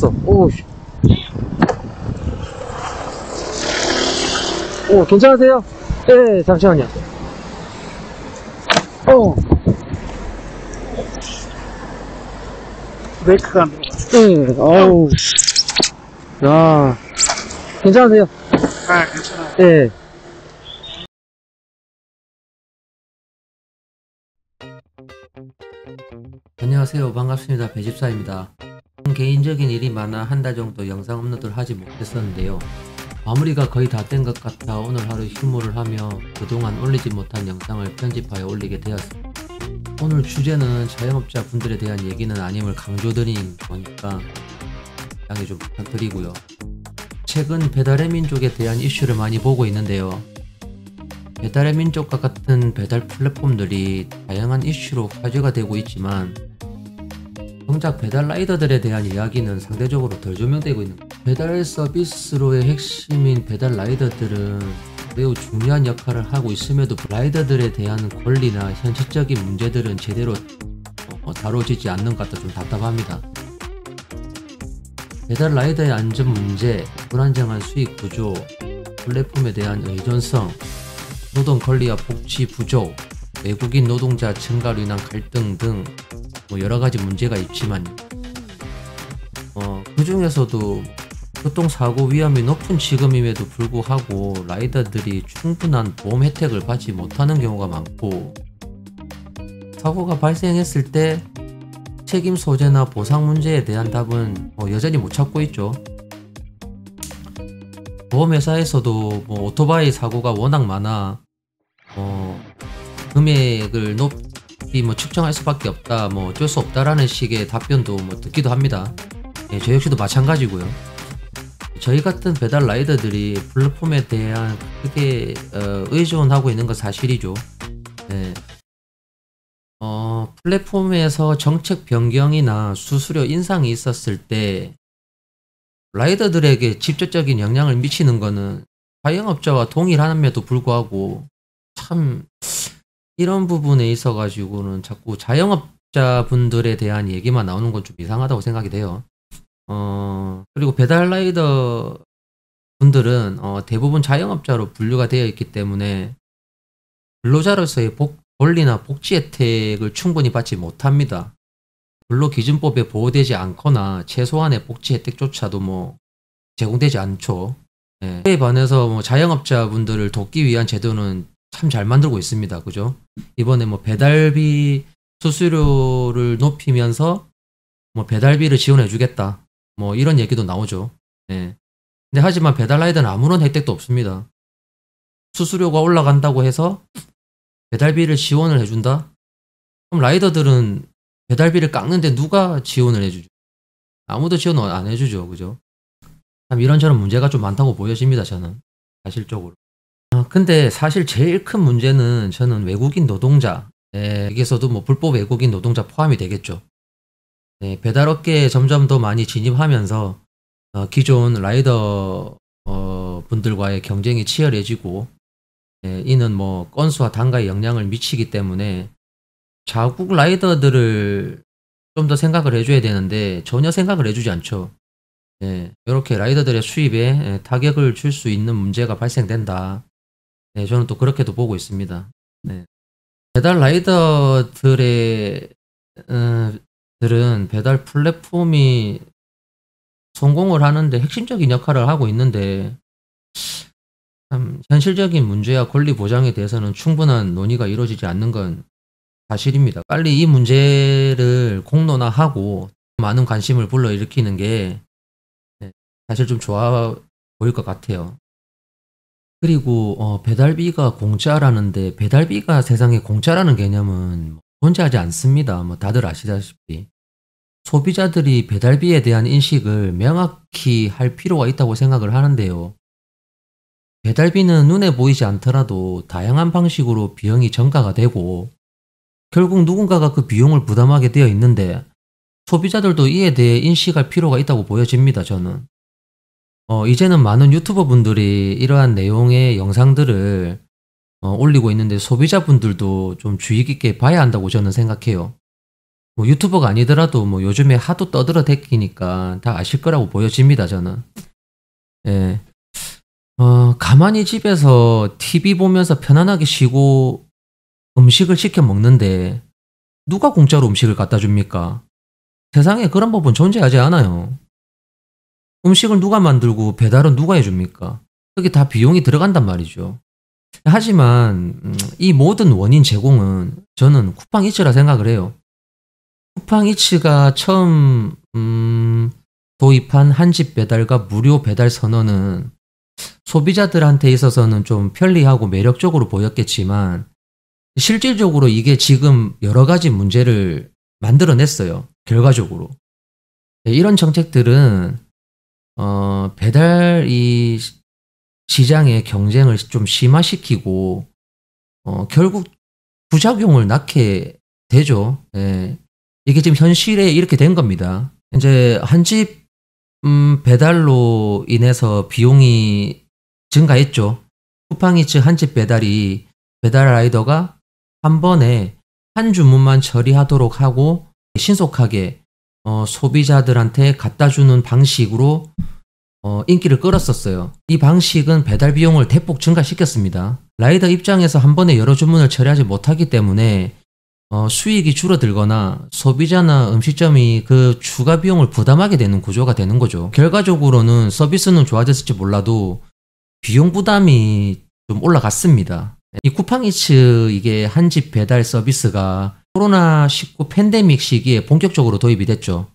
탔어. 오, 오, 괜찮으세요? 네, 잠시만요. 어, 브레이크가 안 들어가. 네, 어우, 야, 괜찮으세요? 아, 괜찮아. 네. 안녕하세요. 반갑습니다. 배집사입니다. 개인적인 일이 많아 한 달 정도 영상 업로드를 하지 못했었는데요. 마무리가 거의 다 된 것 같아 오늘 하루 휴무를 하며 그동안 올리지 못한 영상을 편집하여 올리게 되었습니다. 오늘 주제는 자영업자 분들에 대한 얘기는 아님을 강조드린 거니까 양해 좀 부탁드리고요. 최근 배달의 민족에 대한 이슈를 많이 보고 있는데요. 배달의 민족과 같은 배달 플랫폼들이 다양한 이슈로 화제가 되고 있지만 정작 배달 라이더들에 대한 이야기는 상대적으로 덜 조명되고 있는 것 같아요. 배달 서비스로의 핵심인 배달 라이더들은 매우 중요한 역할을 하고 있음에도 라이더들에 대한 권리나 현실적인 문제들은 제대로 다뤄지지 않는 것 같아 좀 답답합니다. 배달 라이더의 안전 문제, 불안정한 수익 구조, 플랫폼에 대한 의존성, 노동 권리와 복지 부족, 외국인 노동자 증가로 인한 갈등 등 여러가지 문제가 있지만 그 중에서도 교통사고 위험이 높은 직업임에도 불구하고 라이더들이 충분한 보험 혜택을 받지 못하는 경우가 많고, 사고가 발생했을 때 책임 소재나 보상 문제에 대한 답은 여전히 못 찾고 있죠. 보험회사에서도 오토바이 사고가 워낙 많아 금액을 높이 측정할 수밖에 없다, 어쩔 수 없다라는 식의 답변도 듣기도 합니다. 저 역시도 마찬가지고요. 저희 같은 배달 라이더들이 플랫폼에 대한 크게 의존하고 있는 건 사실이죠. 플랫폼에서 정책 변경이나 수수료 인상이 있었을 때 라이더들에게 직접적인 영향을 미치는 거는 자영업자와 동일함에도 불구하고 참 이런 부분에 있어 가지고는 자꾸 자영업자 분들에 대한 얘기만 나오는 건 좀 이상하다고 생각이 돼요. 그리고 배달 라이더 분들은 대부분 자영업자로 분류가 되어 있기 때문에 근로자로서의 권리나 복지 혜택을 충분히 받지 못합니다. 근로기준법에 보호되지 않거나 최소한의 복지 혜택조차도 제공되지 않죠. 그에 반해서 자영업자 분들을 돕기 위한 제도는 참 잘 만들고 있습니다. 그죠? 이번에 배달비 수수료를 높이면서 배달비를 지원해 주겠다, 이런 얘기도 나오죠. 근데 하지만 배달 라이더는 아무런 혜택도 없습니다. 수수료가 올라간다고 해서 배달비를 지원을 해준다? 그럼 라이더들은 배달비를 깎는데 누가 지원을 해주죠? 아무도 지원 안 해주죠. 그죠? 참 이런저런 문제가 좀 많다고 보여집니다. 저는 사실적으로. 근데 사실 제일 큰 문제는 저는 외국인 노동자, 여기서도 불법 외국인 노동자 포함이 되겠죠. 배달업계에 점점 더 많이 진입하면서 기존 라이더 분들과의 경쟁이 치열해지고, 이는 건수와 단가에 영향을 미치기 때문에 자국 라이더들을 좀 더 생각을 해줘야 되는데 전혀 생각을 해주지 않죠. 이렇게 라이더들의 수입에 타격을 줄 수 있는 문제가 발생된다. 저는 또 그렇게도 보고 있습니다. 배달 라이더들의 들은 배달 플랫폼이 성공을 하는데 핵심적인 역할을 하고 있는데 참 현실적인 문제와 권리 보장에 대해서는 충분한 논의가 이루어지지 않는 건 사실입니다. 빨리 이 문제를 공론화하고 많은 관심을 불러일으키는 게 사실 좀 좋아 보일 것 같아요. 그리고 배달비가 공짜라는데 배달비가 세상에 공짜라는 개념은 존재하지 않습니다. 다들 아시다시피 소비자들이 배달비에 대한 인식을 명확히 할 필요가 있다고 생각을 하는데요. 배달비는 눈에 보이지 않더라도 다양한 방식으로 비용이 전가가 되고 결국 누군가가 그 비용을 부담하게 되어 있는데 소비자들도 이에 대해 인식할 필요가 있다고 보여집니다. 저는 이제는 많은 유튜버 분들이 이러한 내용의 영상들을 올리고 있는데 소비자분들도 좀 주의 깊게 봐야 한다고 저는 생각해요. 뭐 유튜버가 아니더라도 뭐 요즘에 하도 떠들어 대끼니까 다 아실 거라고 보여집니다, 저는. 예. 가만히 집에서 TV 보면서 편안하게 쉬고 음식을 시켜 먹는데 누가 공짜로 음식을 갖다 줍니까? 세상에 그런 법은 존재하지 않아요. 음식을 누가 만들고 배달은 누가 해줍니까? 그게 다 비용이 들어간단 말이죠. 하지만 이 모든 원인 제공은 저는 쿠팡이츠라 생각을 해요. 쿠팡이츠가 처음 도입한 한집 배달과 무료 배달 선언은 소비자들한테 있어서는 좀 편리하고 매력적으로 보였겠지만 실질적으로 이게 지금 여러 가지 문제를 만들어냈어요. 결과적으로. 이런 정책들은 배달 이 시장의 경쟁을 좀 심화시키고 결국 부작용을 낳게 되죠. 예. 이게 지금 현실에 이렇게 된 겁니다. 이제 한집 배달로 인해서 비용이 증가했죠. 쿠팡이츠 한집 배달이 배달 라이더가 한 번에 한 주문만 처리하도록 하고 신속하게 소비자들한테 갖다 주는 방식으로 인기를 끌었었어요. 이 방식은 배달 비용을 대폭 증가시켰습니다. 라이더 입장에서 한 번에 여러 주문을 처리하지 못하기 때문에 수익이 줄어들거나 소비자나 음식점이 그 추가 비용을 부담하게 되는 구조가 되는 거죠. 결과적으로는 서비스는 좋아졌을지 몰라도 비용 부담이 좀 올라갔습니다. 이 쿠팡이츠 이게 한집 배달 서비스가 코로나19 팬데믹 시기에 본격적으로 도입이 됐죠.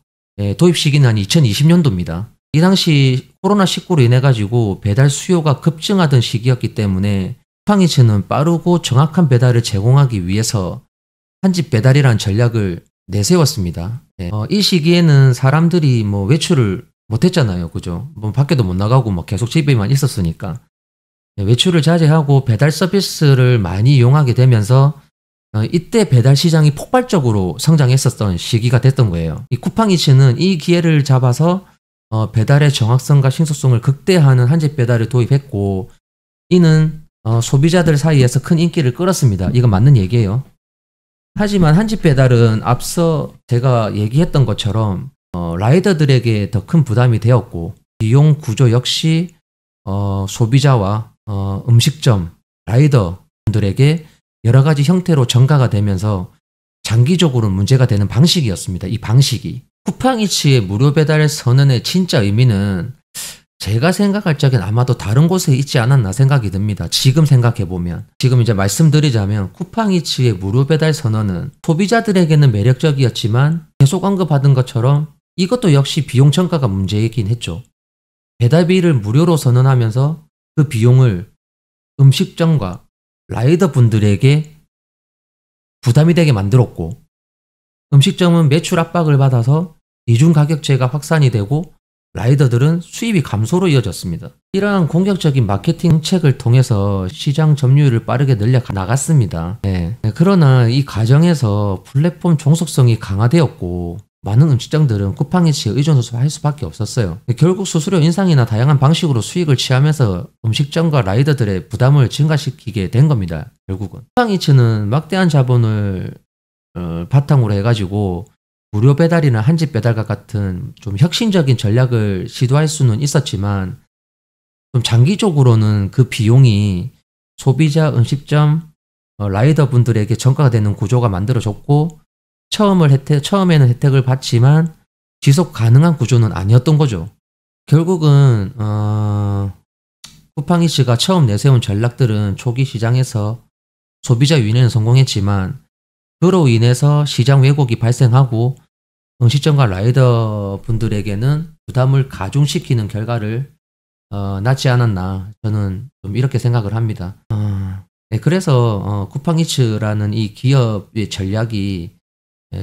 도입 시기는 한 2020년도입니다. 이 당시 코로나19로 인해 가지고 배달 수요가 급증하던 시기였기 때문에 쿠팡이츠는 빠르고 정확한 배달을 제공하기 위해서 한집 배달이라는 전략을 내세웠습니다. 이 시기에는 사람들이 뭐 외출을 못했잖아요, 그죠? 뭐 밖에도 못 나가고 뭐 계속 집에만 있었으니까 외출을 자제하고 배달 서비스를 많이 이용하게 되면서 이때 배달 시장이 폭발적으로 성장했었던 시기가 됐던 거예요. 이 쿠팡이츠는 이 기회를 잡아서 배달의 정확성과 신속성을 극대화하는 한집 배달을 도입했고 이는 소비자들 사이에서 큰 인기를 끌었습니다. 이건 맞는 얘기예요. 하지만 한집 배달은 앞서 제가 얘기했던 것처럼 라이더들에게 더 큰 부담이 되었고 비용 구조 역시 소비자와 음식점, 라이더분들에게 여러 가지 형태로 전가가 되면서 장기적으로 문제가 되는 방식이었습니다. 이 방식이. 쿠팡이츠의 무료 배달 선언의 진짜 의미는 제가 생각할 적엔 아마도 다른 곳에 있지 않았나 생각이 듭니다. 지금 생각해보면. 지금 이제 말씀드리자면 쿠팡이츠의 무료 배달 선언은 소비자들에게는 매력적이었지만 계속 언급하던 것처럼 이것도 역시 비용 전가가 문제이긴 했죠. 배달비를 무료로 선언하면서 그 비용을 음식점과 라이더 분들에게 부담이 되게 만들었고 음식점은 매출 압박을 받아서 이중 가격제가 확산이 되고 라이더들은 수입이 감소로 이어졌습니다. 이러한 공격적인 마케팅 정책을 통해서 시장 점유율을 빠르게 늘려 나갔습니다. 그러나 이 과정에서 플랫폼 종속성이 강화되었고 많은 음식점들은 쿠팡이츠에 의존할 수밖에 없었어요. 결국 수수료 인상이나 다양한 방식으로 수익을 취하면서 음식점과 라이더들의 부담을 증가시키게 된 겁니다. 결국은 쿠팡이츠는 막대한 자본을 바탕으로 해가지고 무료 배달이나 한집 배달과 같은 좀 혁신적인 전략을 시도할 수는 있었지만 좀 장기적으로는 그 비용이 소비자, 음식점, 라이더 분들에게 전가가 되는 구조가 만들어졌고 처음에는 혜택을 받지만 지속 가능한 구조는 아니었던 거죠. 결국은 쿠팡이츠가 처음 내세운 전략들은 초기 시장에서 소비자 유인에는 성공했지만 그로 인해서 시장 왜곡이 발생하고 음식점과 라이더 분들에게는 부담을 가중시키는 결과를 낳지 않았나 저는 좀 이렇게 생각을 합니다. 그래서 쿠팡이츠라는 이 기업의 전략이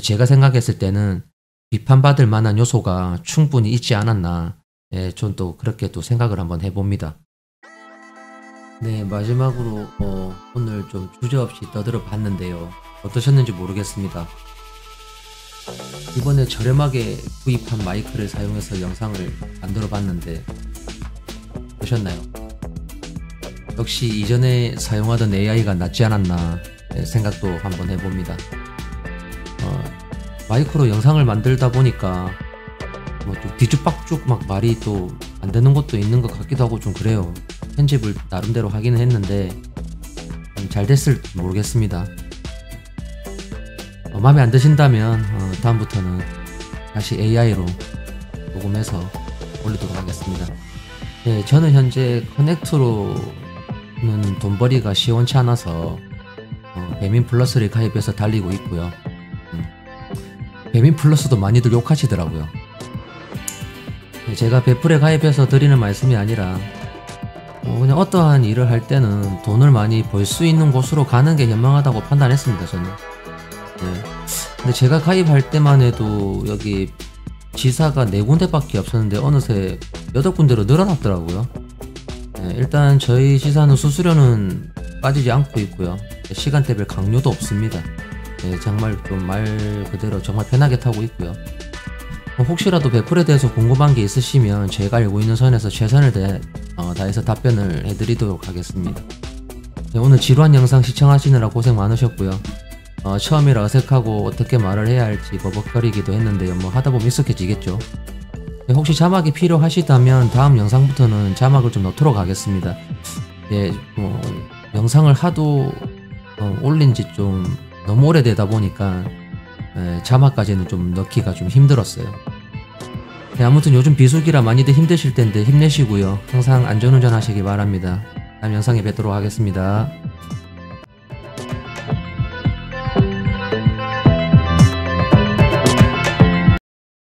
제가 생각했을 때는 비판받을 만한 요소가 충분히 있지 않았나 전 또 그렇게 또 생각을 한번 해봅니다. 네, 마지막으로 오늘 좀 주저없이 떠들어 봤는데요. 어떠셨는지 모르겠습니다. 이번에 저렴하게 구입한 마이크를 사용해서 영상을 만들어 봤는데 보셨나요? 역시 이전에 사용하던 AI가 낫지 않았나 생각도 한번 해봅니다. 마이크로 영상을 만들다 보니까 뭐 좀 뒤죽박죽 막 말이 또 안 되는 것도 있는 것 같기도 하고 좀 그래요. 편집을 나름대로 하기는 했는데 잘 됐을지 모르겠습니다. 마음에 안 드신다면 다음부터는 다시 AI로 녹음해서 올리도록 하겠습니다. 네, 저는 현재 커넥트로는 돈벌이가 시원치 않아서 배민 플러스를 가입해서 달리고 있고요. 배민 플러스도 많이들 욕하시더라고요. 제가 베풀에 가입해서 드리는 말씀이 아니라 그냥 어떠한 일을 할 때는 돈을 많이 벌 수 있는 곳으로 가는 게 현명하다고 판단했습니다. 저는. 네. 근데 제가 가입할 때만 해도 여기 지사가 4군데밖에 없었는데 어느새 8군데로 늘어났더라고요. 네, 일단 저희 지사는 수수료는 빠지지 않고 있고요. 시간대별 강요도 없습니다. 네, 정말 좀 말 그대로 정말 편하게 타고 있고요. 혹시라도 베풀에 대해서 궁금한 게 있으시면 제가 알고 있는 선에서 최선을 다해서 답변을 해드리도록 하겠습니다. 네, 오늘 지루한 영상 시청하시느라 고생 많으셨고요. 처음이라 어색하고 어떻게 말을 해야 할지 버벅거리기도 했는데요. 뭐 하다보면 익숙해지겠죠. 네, 혹시 자막이 필요하시다면 다음 영상부터는 자막을 좀 넣도록 하겠습니다. 예, 영상을 하도 올린지 좀 너무 오래되다 보니까 자막까지는 좀 넣기가 좀 힘들었어요. 네, 아무튼 요즘 비수기라 많이들 힘드실 텐데 힘내시고요. 항상 안전운전 하시기 바랍니다. 다음 영상에 뵙도록 하겠습니다.